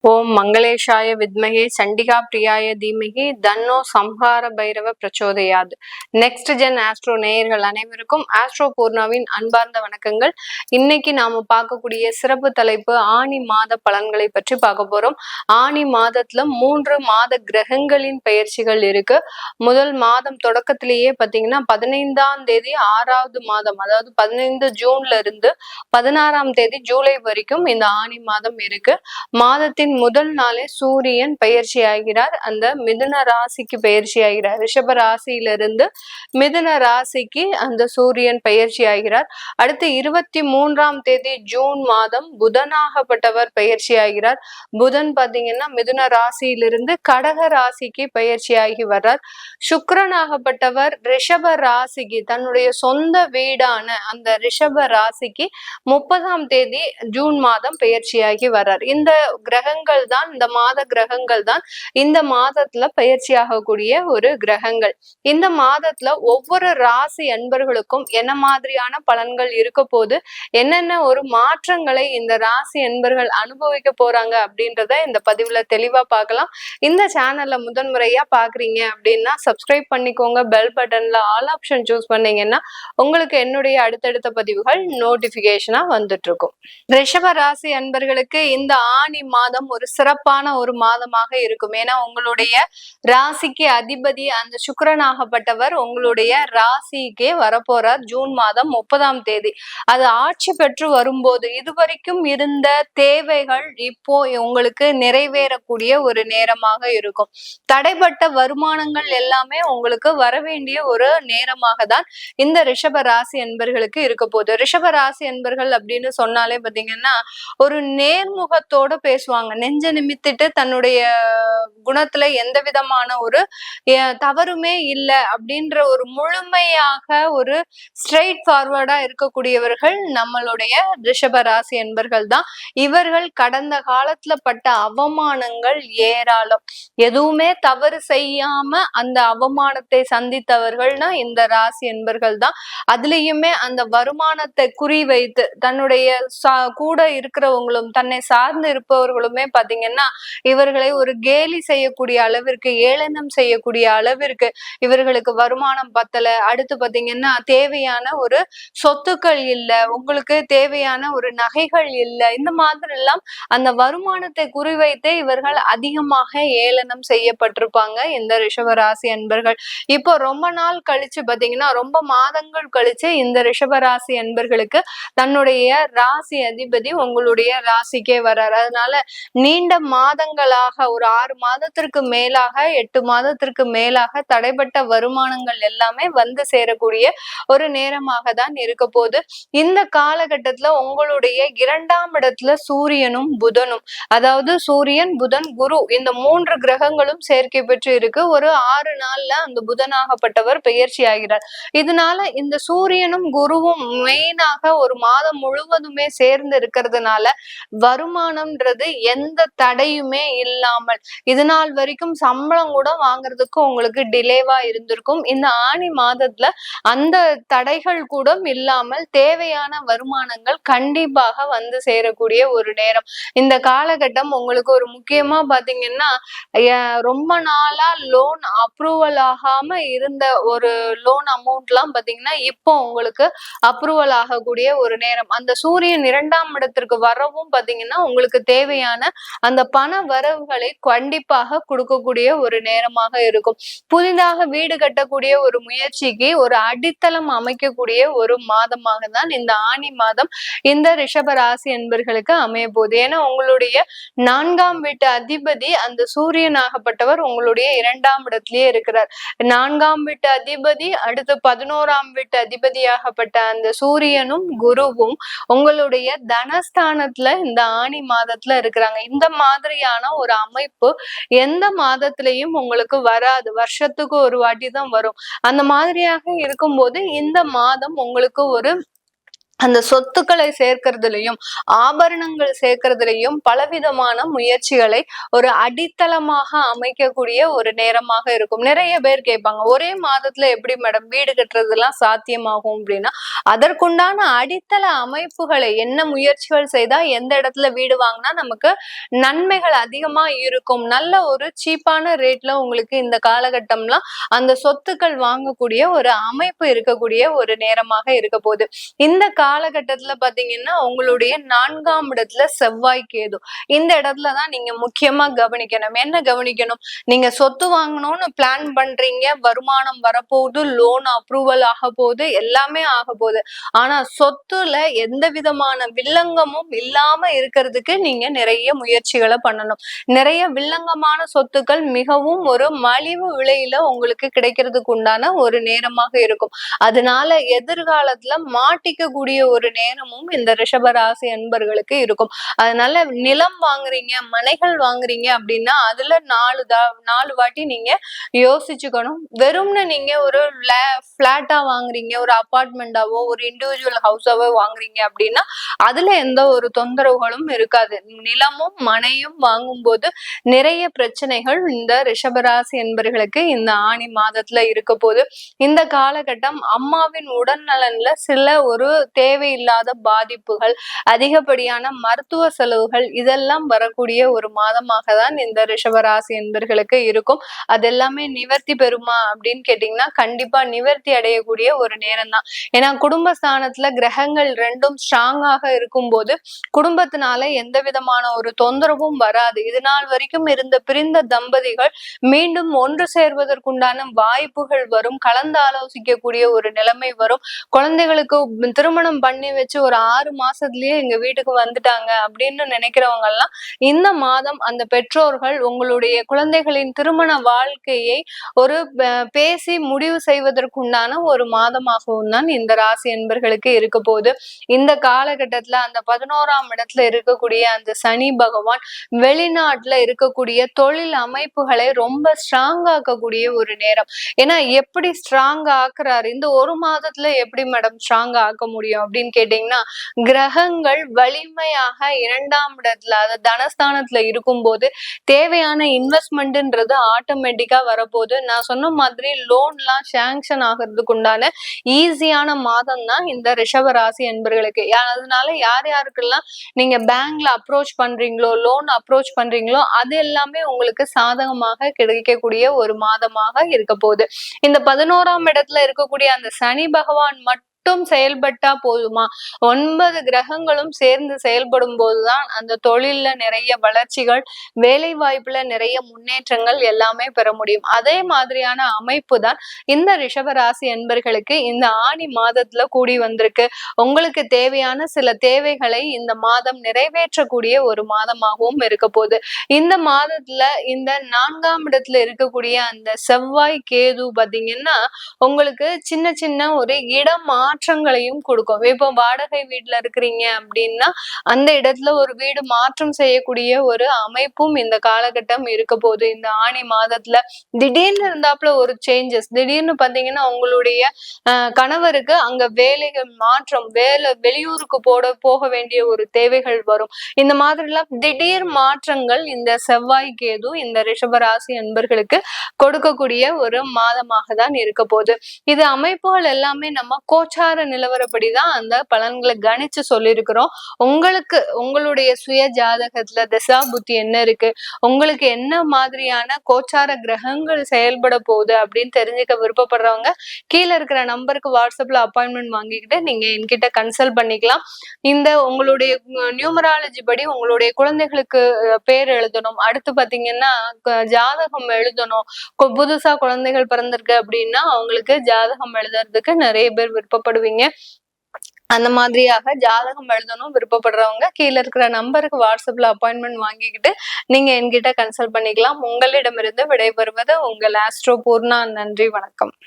ஓம் மங்களேஷாய வித்மகே சண்டிகா பிரியாய தீமகி தன்னோ சம்ஹார பைரவ பிரச்சோதயாது. நெக்ஸ்ட் ஜென் ஆஸ்ட்ரோ நேயர்கள் அனைவருக்கும் ஆஸ்ட்ரோ பூர்ணாவின் அன்பார்ந்த வணக்கங்கள். இன்னைக்கு நாம பார்க்கக்கூடிய சிறப்பு தலைப்பு ஆணி மாத பலன்களை பற்றி பார்க்க போறோம். ஆணி மாதத்துல 3 மாத கிரகங்களின் பெயர்ச்சிகள் இருக்கு. முதல் மாதம் தொடக்கத்திலேயே பாத்தீங்கன்னா 15ஆம் தேதி 6வது மாதம், அதாவது 15 ஜூன்ல இருந்து 16ஆம் தேதி ஜூலை வரைக்கும் இந்த ஆணி மாதம் இருக்கு. மாதத்தின் முதல் நாளே சூரியன் பயிற்சி ஆகிறார். அந்த மிதுன ராசிக்கு பயிற்சி ஆகிறார். ரிஷப ராசியிலிருந்து மிதுன ராசிக்கு அந்த சூரியன் பயிற்சி ஆகிறார். அடுத்து 23ஆம் தேதி ஜூன் மாதம் புதனாகப்பட்டவர் பயிற்சி ஆகிறார். புதன் பாத்தீங்கன்னா மிதுன ராசியிலிருந்து கடக ராசிக்கு பயிற்சி ஆகி வர்றார். சுக்கிரனாகப்பட்டவர் ரிஷப ராசிக்கு தன்னுடைய சொந்த வீடான அந்த ரிஷப ராசிக்கு 30ஆம் தேதி ஜூன் மாதம் பயிற்சியாகி வர்றார். இந்த கிரகங்கள் தான், இந்த மாத கிரகங்கள் தான் இந்த மாதத்துல பயிற்சி ஆகக்கூடிய ஒரு கிரகங்கள். இந்த மாதத்துல ஒவ்வொரு ராசி அன்பர்களுக்கும் என்ன மாதிரியான பலன்கள் இருக்க போது, என்னென்ன ஒரு மாற்றங்களை இந்த ராசி அன்பர்கள் அனுபவிக்க போறாங்க அப்படின்றத இந்த பதிவுல தெளிவா பார்க்கலாம். இந்த சேனல்ல முதன்முறையா பாக்குறீங்க அப்படின்னா சப்ஸ்கிரைப் பண்ணிக்கோங்க. பெல் பட்டன்ல ஆல் ஆப்ஷன் சூஸ் பண்ணீங்கன்னா உங்களுக்கு என்னுடைய அடுத்தடுத்த பதிவுகள் நோட்டிபிகேஷனா வந்துட்டு இருக்கும். ரிஷப ராசி அன்பர்களுக்கு இந்த ஆணி மாதம் ஒரு சிறப்பான ஒரு மாதமாக இருக்கும். ஏன்னா உங்களுடைய ராசிக்கு அதிபதி அந்த சுக்கிரனாகப்பட்டவர் உங்களுடைய ராசிக்கே வரப்போறார் ஜூன் மாதம் 30ஆம் தேதி. அது ஆட்சி பெற்று வரும்போது இதுவரைக்கும் இருந்த தேவைகள் இப்போ உங்களுக்கு நிறைவேறக்கூடிய ஒரு நேரமாக இருக்கும். தடைப்பட்ட வருமானங்கள் எல்லாமே உங்களுக்கு வரவேண்டிய ஒரு நேரமாக தான் இந்த ரிஷப ராசி என்பர்களுக்கு இருக்க போகுது. ரிஷப ராசி என்பர்கள் அப்படின்னு சொன்னாலே பாத்தீங்கன்னா ஒரு நேர்முகத்தோட பேசுவாங்க. நெஞ்ச நிமித்திட்டு தன்னுடைய குணத்துல எந்த விதமான ஒரு தவறுமே இல்லை அப்படின்ற ஒரு முழுமையாக ஒரு ஸ்ட்ரெயிட் ஃபார்வர்டா இருக்கக்கூடியவர்கள் நம்மளுடைய ரிஷப ராசி என்பர்கள் தான். இவர்கள் கடந்த காலத்துல பட்ட அவமானங்கள் ஏராளம். எதுவுமே தவறு செய்யாம அந்த அவமானத்தை சந்தித்தவர்கள்னா இந்த ராசி என்பர்கள் தான். அதுலயுமே அந்த வருமானத்தை குறிவைத்து தன்னுடைய கூட இருக்கிறவங்களும் தன்னை சார்ந்து இருப்பவர்களுமே பாத்தீங்கன்னா இவர்களை ஒரு கேலி செய்யக்கூடிய அளவிற்கு, ஏளனம் செய்யக்கூடிய அளவிற்கு இவர்களுக்கு வருமானம் பத்தல, அடுத்து பாத்தீங்கன்னா தேவையான ஒரு சொத்துக்கள் இல்ல, உங்களுக்கு தேவையான ஒரு நகைகள் இல்ல, இந்த மாதிரி எல்லாம் அந்த வருமானத்தை குறிவைத்தே இவர்கள் அதிகமாக ஏளனம் செய்யப்பட்டிருப்பாங்க இந்த ரிஷபராசி அன்பர்கள். இப்போ ரொம்ப நாள் கழிச்சு பாத்தீங்கன்னா, ரொம்ப மாதங்கள் கழிச்சு இந்த ரிஷபராசி அன்பர்களுக்கு தன்னுடைய ராசி அதிபதி உங்களுடைய ராசிக்கே வர்றாரு. அதனால நீண்ட மாதங்களாக ஒரு 6 மாதத்திற்கு மேலாக 8 மாதத்திற்கு மேலாக தடைப்பட்ட வருமானங்கள் எல்லாமே வந்து சேரக்கூடிய ஒரு நேரமாக தான் இருக்க போது. இந்த காலகட்டத்துல உங்களுடைய 2ஆம் இடத்துல சூரியனும் புதனும், அதாவது சூரியன் புதன் குரு இந்த 3 கிரகங்களும் சேர்க்கை பெற்று இருக்கு. ஒரு 6 நாள்ல அந்த புதனாகப்பட்டவர் பெயர்ச்சி ஆகிறார். இதனால இந்த சூரியனும் குருவும் மெயினாக ஒரு மாதம் முழுவதுமே சேர்ந்து இருக்கிறதுனால வருமானம்ன்றது எந்த தடையுமே இல்லாமல் இது நாள் வரைக்கும் சம்பளம் கூட வாங்குறதுக்கு உங்களுக்கு டிலேவா இருந்திருக்கும். இந்த ஆணி மாதத்துல அந்த தடைகள் கூட இல்லாமல் தேவையான வருமானங்கள் கண்டிப்பாக வந்து சேரக்கூடிய ஒரு நேரம். இந்த காலகட்டம் உங்களுக்கு ஒரு முக்கியமா பாத்தீங்கன்னா ரொம்ப நாளா லோன் அப்ரூவல் ஆகாம இருந்த ஒரு லோன் அமௌண்ட் எல்லாம் பாத்தீங்கன்னா இப்போ உங்களுக்கு அப்ரூவல் ஆகக்கூடிய ஒரு நேரம். அந்த சூரியன் 2ஆம் இடத்திற்கு வரவும் பாத்தீங்கன்னா உங்களுக்கு தேவையான அந்த பண வரவுகளை கண்டிப்பாக கொடுக்கக்கூடிய ஒரு நேரமாக இருக்கும். புதிதாக வீடு கட்டக்கூடிய ஒரு முயற்சிக்கு ஒரு அடித்தளம் அமைக்கக்கூடிய ஒரு மாதமாக தான் இந்த ஆணி மாதம் இந்த ரிஷப ராசி என்பர்களுக்கு அமைய போகுது. ஏன்னா உங்களுடைய 4ஆம் வீட்டு அதிபதி அந்த சூரியனாகப்பட்டவர் உங்களுடைய 2ஆம் இடத்திலேயே இருக்கிறார். 4ஆம் வீட்டு அதிபதி அடுத்து 11ஆம் வீட்டு அதிபதியாகப்பட்ட அந்த சூரியனும் குருவும் உங்களுடைய தனஸ்தானத்துல இந்த ஆணி மாதத்துல இருக்கிறாங்க. இந்த மாதிரியான ஒரு அமைப்பு எந்த மாதத்திலையும் உங்களுக்கு வராது. வருஷத்துக்கு ஒரு வாட்டி தான் வரும். அந்த மாதிரியாக இருக்கும்போது இந்த மாதம் உங்களுக்கு ஒரு அந்த சொத்துக்களை சேர்க்கறதுலயும் ஆபரணங்கள் சேர்க்கறதுலயும் பலவிதமான முயற்சிகளை ஒரு அடித்தளமாக அமைக்கக்கூடிய ஒரு நேரமாக இருக்கும். நிறைய பேர் கேட்பாங்க, ஒரே மாதத்துல எப்படி மேடம் வீடு கட்டுறது எல்லாம் சாத்தியமாகும் அப்படின்னா, அதற்குண்டான அடித்தள அமைப்புகளை என்ன முயற்சிகள் செய்தா எந்த இடத்துல வீடு வாங்கினா நமக்கு நன்மைகள் அதிகமா இருக்கும், நல்ல ஒரு சீப்பான ரேட்ல உங்களுக்கு இந்த காலகட்டம்லாம் அந்த சொத்துக்கள் வாங்கக்கூடிய ஒரு அமைப்பு இருக்கக்கூடிய ஒரு நேரமாக இருக்க போகுது. இந்த காலகட்டத்துல பாத்தீங்கன்னா உங்களுடைய 4ஆம் இடத்துல செவ்வாய் கேது. இந்த இடத்துலதான் நீங்க முக்கியமா கவனிக்கணும். என்ன கவனிக்கணும்? நீங்க சொத்து வாங்கணும்னு பிளான் பண்றீங்க, வருமானம் வரப்போகுது, லோன் அப்ரூவல் ஆக போகுது, எல்லாமே ஆக போகுது. ஆனா சொத்துல எந்த விதமான வில்லங்கமும் இல்லாம இருக்கிறதுக்கு நீங்க நிறைய முயற்சிகளை பண்ணணும். நிறைய வில்லங்கமான சொத்துக்கள் மிகவும் ஒரு மலிவு விலையில உங்களுக்கு கிடைக்கிறதுக்கு உண்டான ஒரு நேரமாக இருக்கும். அதனால எதிர்காலத்துல மாட்டிக்க கூடிய ஒரு நேரமும் இந்த ரிஷபராசி அன்பர்களுக்கு இருக்கும். அதனால நிலம் வாங்குறீங்க, மனைகள் வாங்குறீங்க அப்படின்னா அதுல 4 வாட்டி நீங்க யோசிச்சுக்கணும். வெறும்னு நீங்க ஒரு பிளாட்டா வாங்குறீங்க, ஒரு அபார்ட்மெண்டாவோ ஒரு இண்டிவிஜுவல் ஹவுஸாவோ வாங்குறீங்க அப்படின்னா அதுல எந்த ஒரு தொந்தரவுகளும் இருக்காது. நிலமும் மனையும் வாங்கும்போது நிறைய பிரச்சனைகள் இந்த ரிஷபராசி என்பர்களுக்கு இந்த ஆணி மாதத்துல இருக்க போது. இந்த காலகட்டம் அம்மாவின் உடல்நலன்ல சில ஒரு தேவையில்லாத பாதிப்புகள், அதிகப்படியான மருத்துவ செலவுகள் இதெல்லாம் வரக்கூடிய ஒரு மாதமாக தான் இந்த ரிஷபராசி என்பர்களுக்கு இருக்கும். அதெல்லாமே நிவர்த்தி பெறுமா அப்படின்னு கேட்டீங்கன்னா கண்டிப்பா நிவர்த்தி அடையக்கூடிய ஒரு நேரம் தான். ஏன்னா குடும்பஸ்தானத்துல கிரகங்கள் 2ம் ஸ்ட்ராங்காக இருக்கும் போது குடும்பத்தினால எந்த விதமான ஒரு தொந்தரவும் வராது. இது நாள் வரைக்கும் இருந்த பிரிந்த தம்பதிகள் மீண்டும் ஒன்று சேர்வதற்குண்டான வாய்ப்புகள் வரும். கலந்து ஆலோசிக்கக்கூடிய ஒரு நிலைமை வரும். குழந்தைகளுக்கு திருமணம் பண்ணி வச்சு ஒரு 6 மாசத்துலயே எங்க வீட்டுக்கு வந்துட்டாங்க அப்படின்னு நினைக்கிறவங்க எல்லாம் இந்த மாதம் அந்த பெற்றோர்கள் உங்களுடைய குழந்தைகளின் திருமண வாழ்க்கையை ஒரு பேசி முடிவு செய்வதற்குண்டான ஒரு மாதமாகவும் தான் இந்த ராசி என்பர்களுக்கு இருக்க போகுது. இந்த காலகட்டத்துல அந்த 11ஆம் இடத்துல இருக்கக்கூடிய அந்த சனி பகவான் வெளிநாட்டுல இருக்கக்கூடிய தொழில் அமைப்புகளை ரொம்ப ஸ்ட்ராங் ஆக்கக்கூடிய ஒரு நேரம். ஏன்னா எப்படி ஸ்ட்ராங் ஆக்குறாரு, இந்த ஒரு மாதத்துல எப்படி மேடம் ஸ்ட்ராங் ஆக்க முடியும் அப்படின்னு கேட்டீங்கன்னா, கிரகங்கள் வலிமையாக 2ஆம் இடத்துல அதாவது தனஸ்தானத்துல இருக்கும்போது தேவையான இன்வெஸ்ட்மெண்ட்ன்றது ஆட்டோமேட்டிக்கா வரப்போகுது. நான் சொன்ன மாதிரி லோன்லாம் சாங்ஷன் ஆகிறதுக்கு உண்டான ஈஸியான மாதம் தான் இந்த ரிஷபராசி என்பர்களுக்கு. அதனால யார் யாருக்கெல்லாம் நீங்க பேங்க்ல அப்ரோச் பண்றீங்களோ, லோன் அப்ரோச் பண்றீங்களோ அது எல்லாமே உங்களுக்கு சாதகமாக கிடைக்கக்கூடிய ஒரு மாதமாக இருக்க போகுது. இந்த 11ஆம் இடத்துல இருக்கக்கூடிய அந்த சனி பகவான் மட்டும் செயல்பட்டா போதுமா? 9 கிரகங்களும் சேர்ந்து செயல்படும் போதுதான் அந்த தொழில்ல நிறைய வளர்ச்சிகள், வேலை வாய்ப்புல நிறைய முன்னேற்றங்கள் எல்லாமே பெற முடியும். அதே மாதிரியான அமைப்பு தான் இந்த ரிஷபராசி என்பர்களுக்கு இந்த ஆணி மாதத்துல கூடி வந்திருக்கு. உங்களுக்கு தேவையான சில தேவைகளை இந்த மாதம் நிறைவேற்றக்கூடிய ஒரு மாதமாகவும் இருக்க போகுது. இந்த மாதத்துல இந்த 4ஆம் இடத்துல இருக்கக்கூடிய அந்த செவ்வாய் கேது பாத்தீங்கன்னா உங்களுக்கு சின்ன சின்ன ஒரு மாற்றங்களையும் கொடுக்கும். இப்போ வாடகை வீட்டுல இருக்கிறீங்க அப்படின்னா அந்த இடத்துல ஒரு வீடு மாற்றம் செய்யக்கூடிய ஒரு அமைப்பும் இந்த காலகட்டம் இருக்க போகுது. இந்த ஆணி மாதத்துல திடீர்னு இருந்தாப்புல ஒரு சேஞ்சஸ், திடீர்னு பாத்தீங்கன்னா உங்களுடைய கணவருக்கு அங்க வேலைகள் மாற்றம், வெளியூருக்கு போக வேண்டிய ஒரு தேவைகள் வரும். இந்த மாதிரி எல்லாம் திடீர் மாற்றங்கள் இந்த செவ்வாய் கேது இந்த ரிஷபராசி அன்பர்களுக்கு கொடுக்கக்கூடிய ஒரு மாதமாக தான் இருக்க போகுது. இது அமைப்புகள் எல்லாமே நம்ம கோச்சார நிலவரப்படிதான் அந்த பலன்களை கணிச்சு சொல்லியிருக்கிறோம். உங்களுக்கு உங்களுடைய சுய ஜாதகத்துல தசா புத்தி என்ன இருக்கு, உங்களுக்கு என்ன மாதிரியான கோச்சார கிரகங்கள் செயல்பட போகுது அப்படின்னு தெரிஞ்சுக்க விருப்பப்படுறவங்க கீழே இருக்கிற நம்பருக்கு வாட்ஸ்அப்ல அப்பாயின்மெண்ட் வாங்கிக்கிட்டு நீங்க என்கிட்ட கன்சல்ட் பண்ணிக்கலாம். இந்த உங்களுடைய நியூமராலஜி படி உங்களுடைய குழந்தைகளுக்கு பேர் எழுதணும், அடுத்து பாத்தீங்கன்னா ஜாதகம் எழுதணும், புதுசா குழந்தைகள் பிறந்திருக்கு அப்படின்னா அவங்களுக்கு ஜாதகம் எழுதுறதுக்கு நிறைய பேர் விருப்பப்படுவீங்க. அந்த மாதிரியாக ஜாதகம் எழுதணும் விருப்பப்படுறவங்க கீழே இருக்கிற நம்பருக்கு வாட்ஸ்அப்ல அப்பாயின்மெண்ட் வாங்கிக்கிட்டு நீங்க என்கிட்ட கன்சல்ட் பண்ணிக்கலாம். உங்களிடமிருந்து விடைபெறுவது உங்கள் ஆஸ்ட்ரோ பூர்ணா. நன்றி, வணக்கம்.